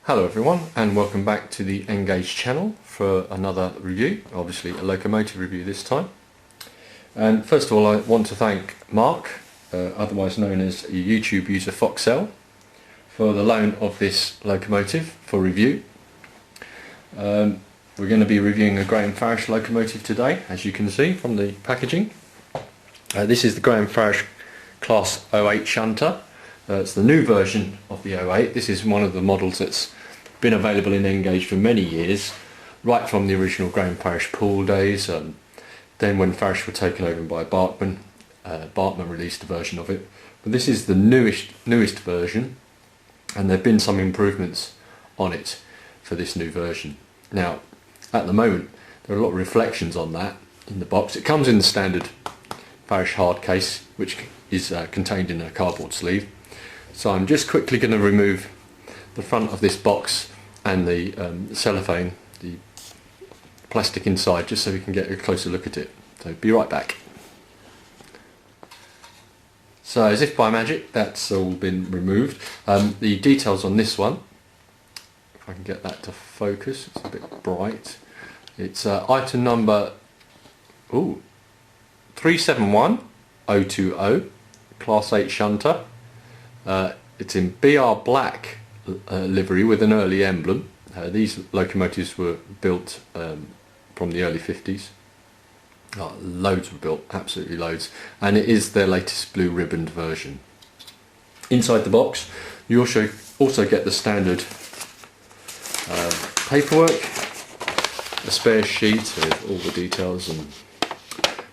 Hello everyone, and welcome back to the Engage channel for another review, obviously a locomotive review this time. And first of all, I want to thank Mark, otherwise known as YouTube user Foxel, for the loan of this locomotive for review. We're going to be reviewing a Graham Farish locomotive today, as you can see from the packaging. This is the Graham Farish Class 08 shunter. It's the new version of the 08. This is one of the models that's been available in Engage for many years, right from the original Graham Farish pool days. Then when Farish were taken over by Bartman, Bartman released a version of it. But this is the newest version, and there have been some improvements on it for this new version. Now, at the moment, there are a lot of reflections on that in the box. It comes in the standard Farish hard case, which is contained in a cardboard sleeve. So I'm just quickly going to remove the front of this box and the cellophane, the plastic inside, just so we can get a closer look at it. So be right back. So as if by magic, that's all been removed. The details on this one, if I can get that to focus, it's a bit bright. It's item number 371020, Class 8 shunter. It's in BR black livery with an early emblem. These locomotives were built from the early 50s. Loads were built, absolutely loads, and it is their latest blue ribboned version. Inside the box you also get the standard paperwork, a spare sheet with all the details and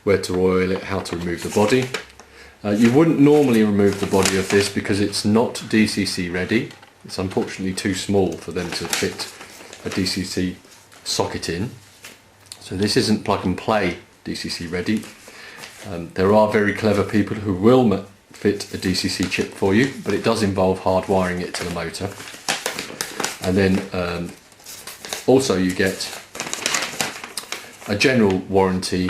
where to oil it, how to remove the body. You wouldn't normally remove the body of this because it's not DCC ready. It's unfortunately too small for them to fit a DCC socket in. So this isn't plug and play DCC ready. There are very clever people who will fit a DCC chip for you, but it does involve hard wiring it to the motor. And then also you get a general warranty,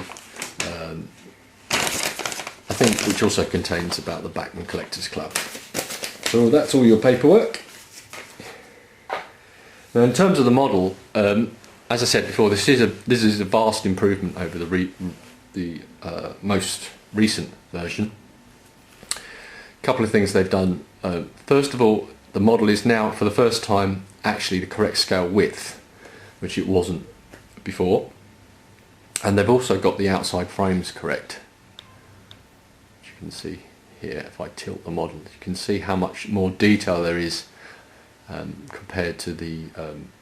I think, which also contains about the Backman Collectors Club. So that's all your paperwork. Now, in terms of the model, as I said before, this is a vast improvement over the most recent version. A couple of things they've done. First of all, the model is now, for the first time, actually the correct scale width, which it wasn't before. And they've also got the outside frames correct. You can see here, if I tilt the model, you can see how much more detail there is compared to the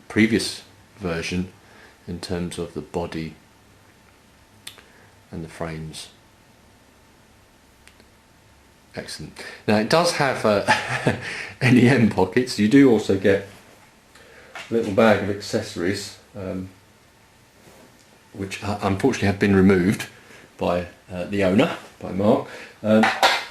previous version in terms of the body and the frames. Excellent. Now it does have NEM pockets. You do also get a little bag of accessories, which unfortunately have been removed by the owner, by Mark.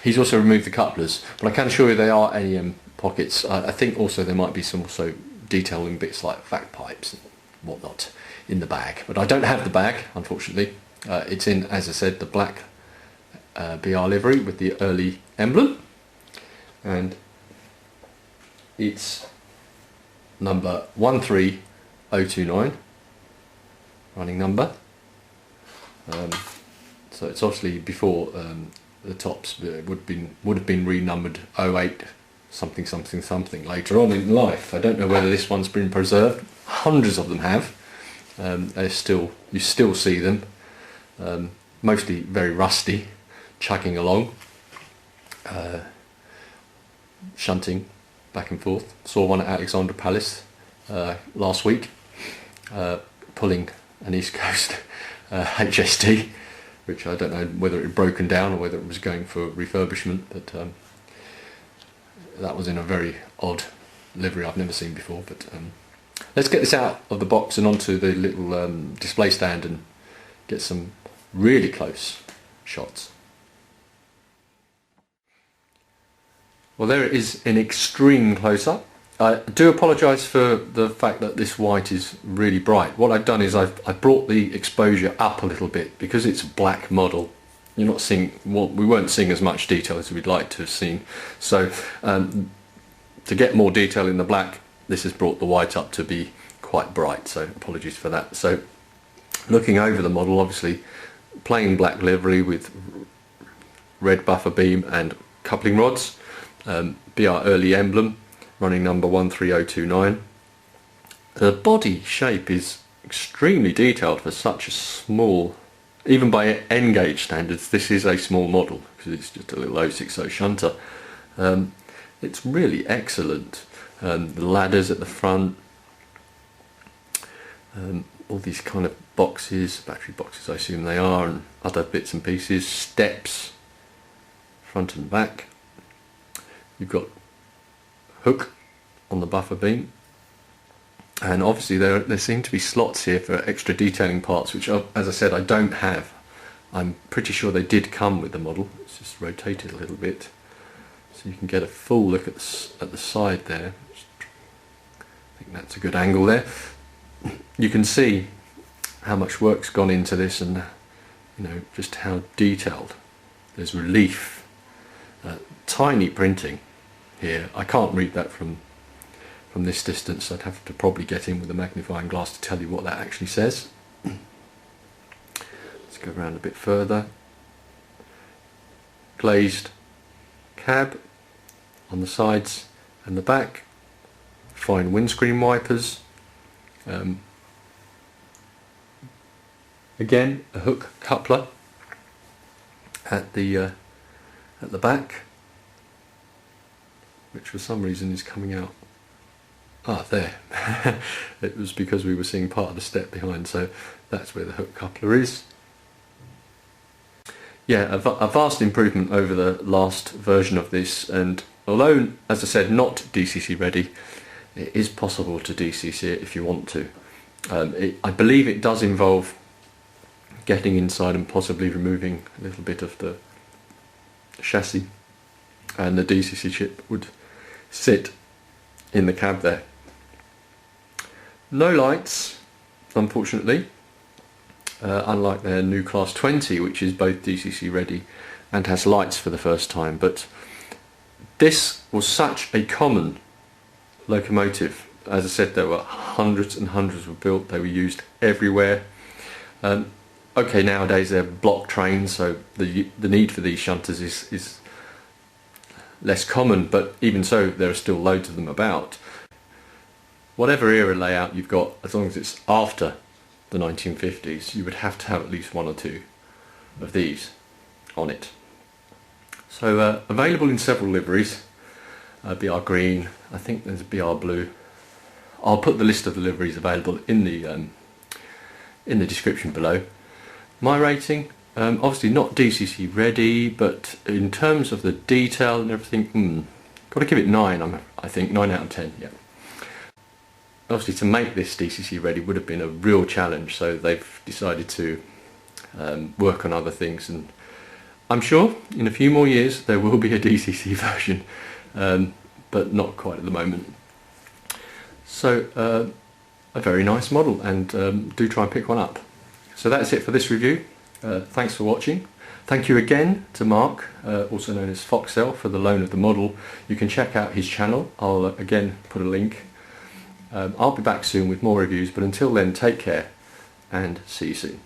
He's also removed the couplers, but I can assure you they are NEM pockets. I think also there might be some also detailing bits like vac pipes and whatnot in the bag, but I don't have the bag, unfortunately. It's in, as I said, the black BR livery with the early emblem, and it's number 13029, running number. So it's obviously before the tops. It would have been renumbered 08 something something something later on in life. I don't know whether this one's been preserved. Hundreds of them have. You still see them, mostly very rusty, chugging along, shunting back and forth. Saw one at Alexandra Palace last week, pulling an East Coast HST, which I don't know whether it had broken down or whether it was going for refurbishment, but that was in a very odd livery I've never seen before. But let's get this out of the box and onto the little display stand and get some really close shots. Well, there it is in extreme close-up. I do apologise for the fact that this white is really bright. What I've done is I've brought the exposure up a little bit because it's a black model. You're not seeing, well, we weren't seeing as much detail as we'd like to have seen. So to get more detail in the black, this has brought the white up to be quite bright, so apologies for that. So looking over the model, obviously plain black livery with red buffer beam and coupling rods, BR early emblem, running number 13029. The body shape is extremely detailed for such a small, even by N-gauge standards, this is a small model because it's just a little 060 shunter. It's really excellent. The ladders at the front, all these kind of boxes, battery boxes I assume they are, and other bits and pieces, steps, front and back. You've got hook on the buffer beam, and obviously there seem to be slots here for extra detailing parts, which as I said I don't have. I'm pretty sure they did come with the model. It's just rotated a little bit so you can get a full look at the side there. I think that's a good angle there. You can see how much work's gone into this, and just how detailed. There's relief, tiny printing here. I can't read that from this distance. I'd have to probably get in with a magnifying glass to tell you what that actually says. Let's go around a bit further. Glazed cab on the sides and the back, fine windscreen wipers, again a hook coupler at the back, which for some reason is coming out. There. It was because we were seeing part of the step behind, so that's where the hook coupler is. Yeah, a vast improvement over the last version of this, and although, as I said, not DCC ready, it is possible to DCC it if you want to. I believe it does involve getting inside and possibly removing a little bit of the chassis, and the DCC chip would sit in the cab there. No lights, unfortunately, unlike their new Class 20, which is both DCC ready and has lights for the first time. But this was such a common locomotive. As I said, there were hundreds and hundreds were built. They were used everywhere. Okay, nowadays they're block trains, so the need for these shunters is less common, but even so there are still loads of them about. Whatever era layout you've got, as long as it's after the 1950s, you would have to have at least one or two of these on it. So available in several liveries, BR green, I think there's a BR blue. I'll put the list of the liveries available in the description below. My rating, obviously not DCC ready, but in terms of the detail and everything, got to give it 9. I think 9 out of 10. Yeah. Obviously, to make this DCC ready would have been a real challenge, so they've decided to work on other things, and I'm sure in a few more years there will be a DCC version, but not quite at the moment. So a very nice model, and do try and pick one up. So that's it for this review. Thanks for watching. Thank you again to Mark, also known as Foxel, for the loan of the model. You can check out his channel. I'll again put a link. I'll be back soon with more reviews, but until then, take care and see you soon.